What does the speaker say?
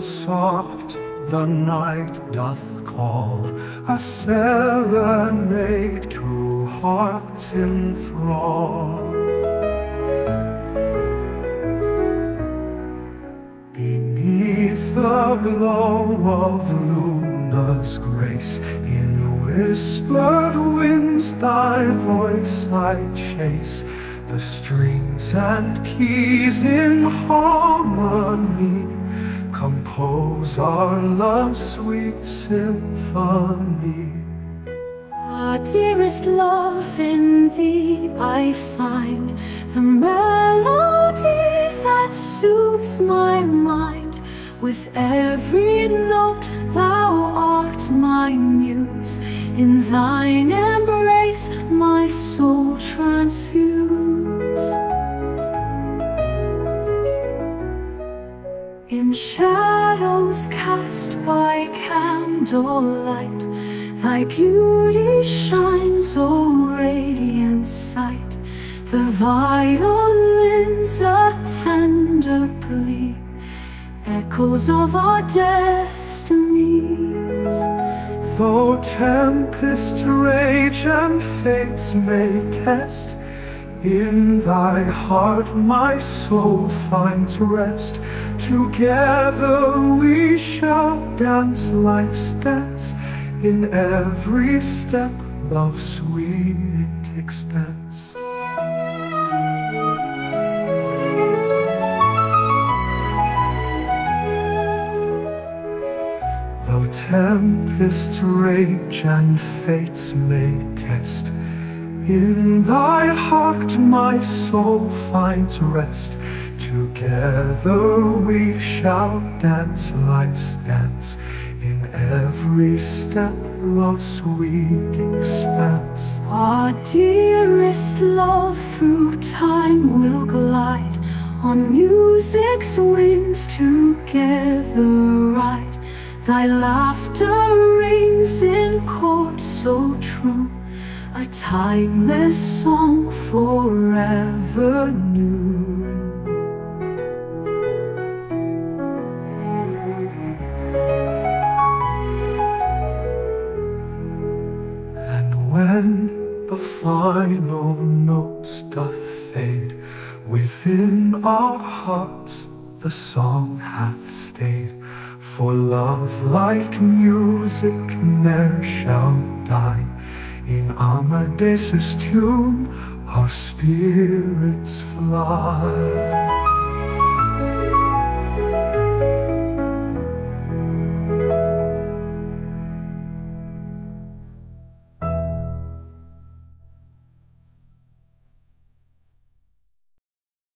soft the night doth call, a serenade to hearts in thrall. Beneath the glow of Luna's grace, in whispered winds thy voice I chase, the strings and keys in harmony compose our love's sweet symphony. Ah, dearest love, in thee I find the melody that soothes my mind. With every note thou art my muse, in thine embrace my soul transfuse. In shadows cast by candlelight, thy beauty shines, O radiant sight. The violin's a tender plea, echoes of our destinies. Though tempests rage and fates may test, in thy heart my soul finds rest. Together we shall dance life's dance, in every step love's sweet expanse. Though tempests rage and fates may test, in thy heart my soul finds rest. Together we shall dance life's dance, in every step love's sweet expanse. Our dearest love through time will glide, on music's wings together ride. Thy laughter rings in chords so true, a timeless song forever new. When the final notes doth fade, within our hearts the song hath stayed. For love like music ne'er shall die, in Amadeus' tune our spirits fly.